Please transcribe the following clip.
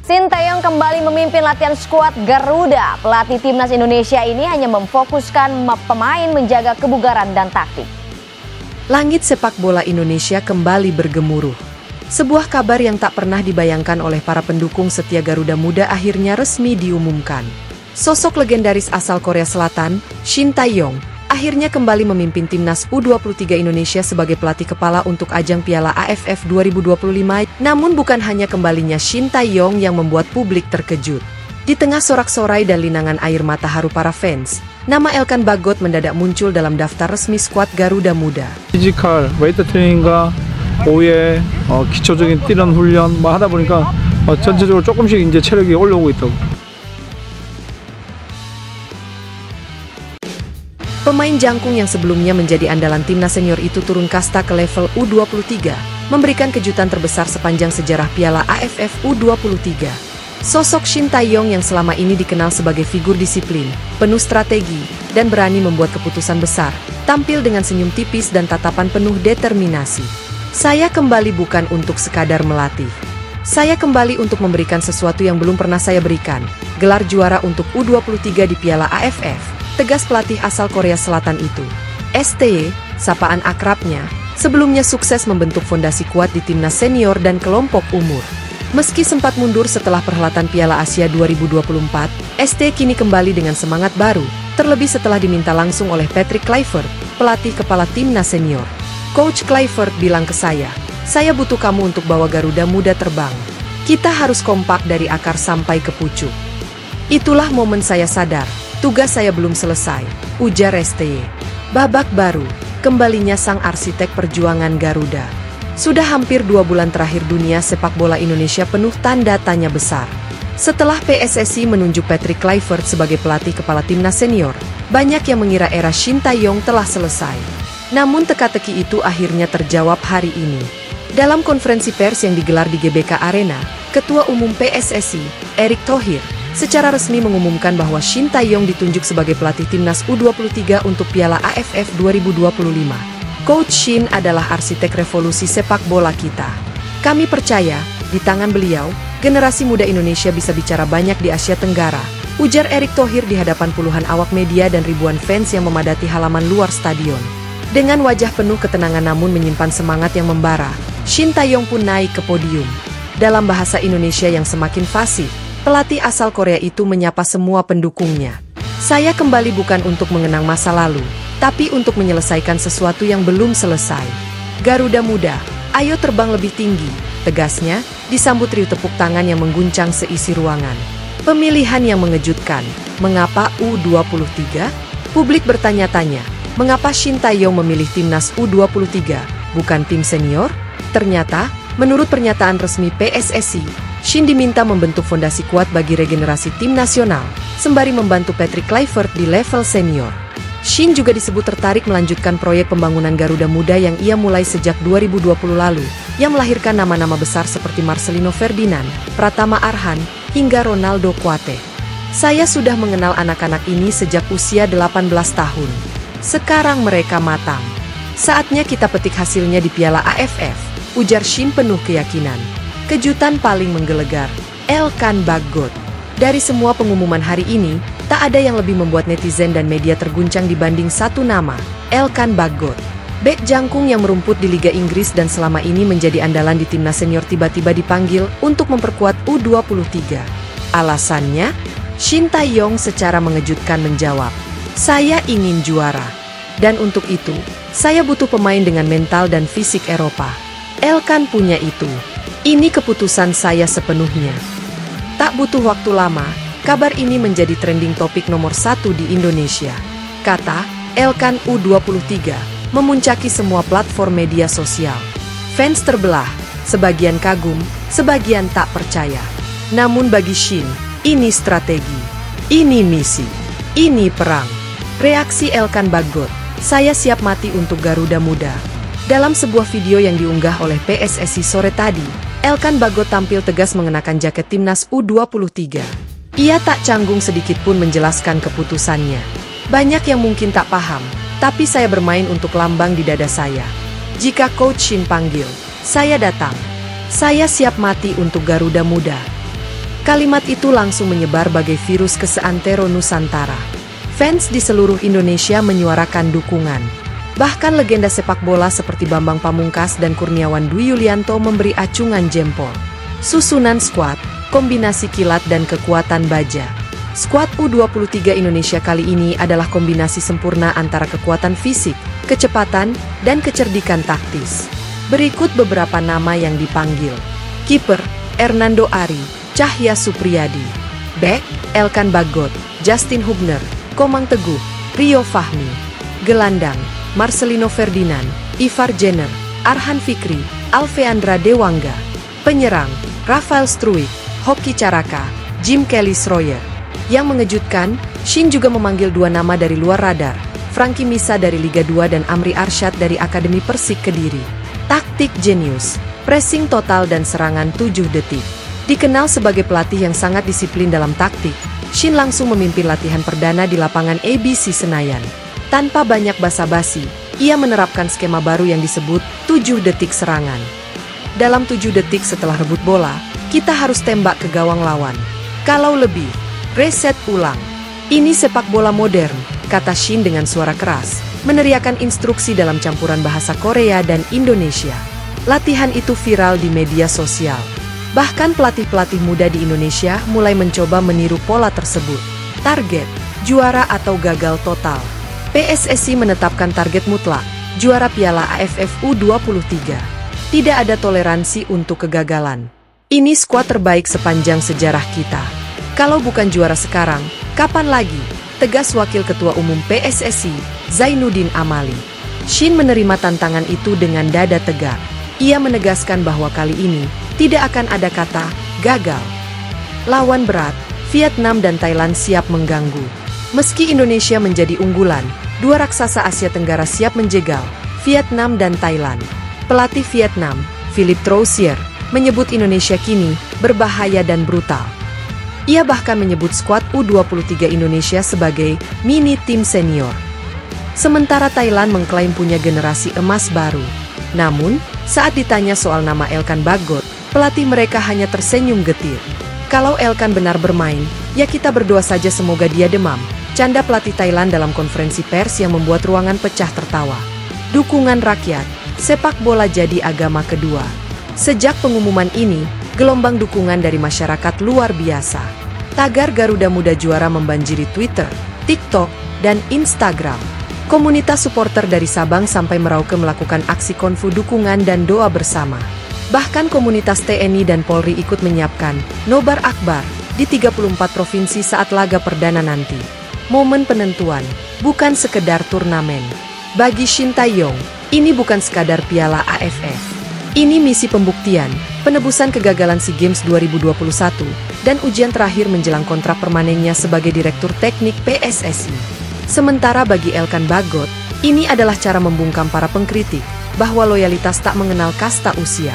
Sinteyong kembali memimpin latihan skuad Garuda. Pelatih timnas Indonesia ini hanya memfokuskan pemain menjaga kebugaran dan taktik. Langit sepak bola Indonesia kembali bergemuruh. Sebuah kabar yang tak pernah dibayangkan oleh para pendukung setia Garuda Muda akhirnya resmi diumumkan. Sosok legendaris asal Korea Selatan, Shin Tae-yong, akhirnya kembali memimpin timnas U23 Indonesia sebagai pelatih kepala untuk ajang Piala AFF 2025. Namun bukan hanya kembalinya Shin Tae-yong yang membuat publik terkejut. Di tengah sorak-sorai dan linangan air mata haru para fans, nama Elkan Bagot mendadak muncul dalam daftar resmi skuad Garuda Muda. 피지컬, 웨이트 트레이닝과 오후에 기초적인 뛰는 훈련 하다 보니까 전체적으로 조금씩 이제 체력이 올라오고 있다고. Pemain jangkung yang sebelumnya menjadi andalan timnas senior itu turun kasta ke level U23, memberikan kejutan terbesar sepanjang sejarah Piala AFF U23. Sosok Shin Tae-yong yang selama ini dikenal sebagai figur disiplin, penuh strategi, dan berani membuat keputusan besar, tampil dengan senyum tipis dan tatapan penuh determinasi. Saya kembali bukan untuk sekadar melatih. Saya kembali untuk memberikan sesuatu yang belum pernah saya berikan, gelar juara untuk U23 di Piala AFF. Tegas pelatih asal Korea Selatan itu. STY, sapaan akrabnya, sebelumnya sukses membentuk fondasi kuat di timnas senior dan kelompok umur. Meski sempat mundur setelah perhelatan Piala Asia 2024, STY kini kembali dengan semangat baru, terlebih setelah diminta langsung oleh Patrick Kluivert, pelatih kepala timnas senior. Coach Kluivert bilang ke saya butuh kamu untuk bawa Garuda Muda terbang. Kita harus kompak dari akar sampai ke pucuk. Itulah momen saya sadar. Tugas saya belum selesai, ujar STY. Babak baru, kembalinya sang arsitek perjuangan Garuda. Sudah hampir 2 bulan terakhir dunia sepak bola Indonesia penuh tanda tanya besar. Setelah PSSI menunjuk Patrick Kluivert sebagai pelatih kepala timnas senior, banyak yang mengira era Shin Tae-yong telah selesai. Namun teka-teki itu akhirnya terjawab hari ini. Dalam konferensi pers yang digelar di GBK Arena, Ketua Umum PSSI, Erick Thohir, secara resmi mengumumkan bahwa Shin Tae-yong ditunjuk sebagai pelatih timnas U23 untuk Piala AFF 2025. Coach Shin adalah arsitek revolusi sepak bola kita. Kami percaya, di tangan beliau, generasi muda Indonesia bisa bicara banyak di Asia Tenggara, ujar Erick Thohir di hadapan puluhan awak media dan ribuan fans yang memadati halaman luar stadion. Dengan wajah penuh ketenangan namun menyimpan semangat yang membara, Shin Tae-yong pun naik ke podium. Dalam bahasa Indonesia yang semakin fasih, pelatih asal Korea itu menyapa semua pendukungnya. Saya kembali bukan untuk mengenang masa lalu, tapi untuk menyelesaikan sesuatu yang belum selesai. Garuda Muda, ayo terbang lebih tinggi, tegasnya, disambut riuh tepuk tangan yang mengguncang seisi ruangan. Pemilihan yang mengejutkan, mengapa U23? Publik bertanya-tanya, mengapa Shin Tae-yong memilih timnas U23, bukan tim senior? Ternyata, menurut pernyataan resmi PSSI, Shin diminta membentuk fondasi kuat bagi regenerasi tim nasional, sembari membantu Patrick Kluivert di level senior. Shin juga disebut tertarik melanjutkan proyek pembangunan Garuda Muda yang ia mulai sejak 2020 lalu, yang melahirkan nama-nama besar seperti Marcelino Ferdinand, Pratama Arhan, hingga Ronaldo Kuate. Saya sudah mengenal anak-anak ini sejak usia 18 tahun. Sekarang mereka matang. Saatnya kita petik hasilnya di Piala AFF, ujar Shin penuh keyakinan. Kejutan paling menggelegar, Elkan Bagot. Dari semua pengumuman hari ini, tak ada yang lebih membuat netizen dan media terguncang dibanding satu nama, Elkan Bagot. Bek jangkung yang merumput di Liga Inggris dan selama ini menjadi andalan di timnas senior tiba-tiba dipanggil untuk memperkuat U23. Alasannya, Shin Tae-yong secara mengejutkan menjawab, saya ingin juara. Dan untuk itu, saya butuh pemain dengan mental dan fisik Eropa. Elkan punya itu. Ini keputusan saya sepenuhnya. Tak butuh waktu lama, kabar ini menjadi trending topik nomor 1 di Indonesia. Kata Elkan U23 memuncaki semua platform media sosial. Fans terbelah, sebagian kagum, sebagian tak percaya. Namun bagi Shin, ini strategi, ini misi, ini perang. Reaksi Elkan Bagot, saya siap mati untuk Garuda Muda. Dalam sebuah video yang diunggah oleh PSSI sore tadi, Elkan Bagot tampil tegas mengenakan jaket timnas U23. Ia tak canggung sedikit pun menjelaskan keputusannya. Banyak yang mungkin tak paham, tapi saya bermain untuk lambang di dada saya. Jika Coach Shin panggil, saya datang. Saya siap mati untuk Garuda Muda. Kalimat itu langsung menyebar bagai virus ke seantero Nusantara. Fans di seluruh Indonesia menyuarakan dukungan. Bahkan legenda sepak bola seperti Bambang Pamungkas dan Kurniawan Dwi Yulianto memberi acungan jempol. Susunan skuad, kombinasi kilat dan kekuatan baja. Skuad U23 Indonesia kali ini adalah kombinasi sempurna antara kekuatan fisik, kecepatan, dan kecerdikan taktis. Berikut beberapa nama yang dipanggil. Kiper, Hernando Ari, Cahya Supriyadi. Bek, Elkan Bagot, Justin Hubner, Komang Teguh, Rio Fahmi. Gelandang, Marcelino Ferdinand, Ivar Jenner, Arhan Fikri, Alveandra Dewangga. Penyerang, Rafael Struijk, Hoki Caraka, Jim Kelly Schroyer. Yang mengejutkan, Shin juga memanggil dua nama dari luar radar, Frankie Misa dari Liga 2 dan Amri Arsyad dari Akademi Persik Kediri. Taktik jenius, pressing total dan serangan 7 detik. Dikenal sebagai pelatih yang sangat disiplin dalam taktik, Shin langsung memimpin latihan perdana di lapangan ABC Senayan. Tanpa banyak basa-basi, ia menerapkan skema baru yang disebut 7 detik serangan. Dalam 7 detik setelah rebut bola, kita harus tembak ke gawang lawan. Kalau lebih, reset ulang. Ini sepak bola modern, kata Shin dengan suara keras, meneriakan instruksi dalam campuran bahasa Korea dan Indonesia. Latihan itu viral di media sosial. Bahkan pelatih-pelatih muda di Indonesia mulai mencoba meniru pola tersebut. Target, juara atau gagal total. PSSI menetapkan target mutlak, juara Piala AFF U23. Tidak ada toleransi untuk kegagalan. Ini skuad terbaik sepanjang sejarah kita. Kalau bukan juara sekarang, kapan lagi? Tegas Wakil Ketua Umum PSSI, Zainuddin Amali. Shin menerima tantangan itu dengan dada tegak. Ia menegaskan bahwa kali ini tidak akan ada kata gagal. Lawan berat, Vietnam dan Thailand siap mengganggu. Meski Indonesia menjadi unggulan, dua raksasa Asia Tenggara siap menjegal, Vietnam dan Thailand. Pelatih Vietnam, Philippe Troussier, menyebut Indonesia kini berbahaya dan brutal. Ia bahkan menyebut skuad U23 Indonesia sebagai mini tim senior. Sementara Thailand mengklaim punya generasi emas baru. Namun, saat ditanya soal nama Elkan Bagot, pelatih mereka hanya tersenyum getir. Kalau Elkan benar bermain, ya kita berdoa saja semoga dia demam. Canda pelatih Thailand dalam konferensi pers yang membuat ruangan pecah tertawa. Dukungan rakyat, sepak bola jadi agama kedua. Sejak pengumuman ini, gelombang dukungan dari masyarakat luar biasa. Tagar Garuda Muda Juara membanjiri Twitter, TikTok, dan Instagram. Komunitas supporter dari Sabang sampai Merauke melakukan aksi konfu dukungan dan doa bersama. Bahkan komunitas TNI dan Polri ikut menyiapkan nobar akbar di 34 provinsi saat laga perdana nanti. Momen penentuan, bukan sekedar turnamen. Bagi Shin Tae-yong, ini bukan sekadar Piala AFF. Ini misi pembuktian, penebusan kegagalan SEA Games 2021, dan ujian terakhir menjelang kontrak permanennya sebagai Direktur Teknik PSSI. Sementara bagi Elkan Bagot, ini adalah cara membungkam para pengkritik bahwa loyalitas tak mengenal kasta usia.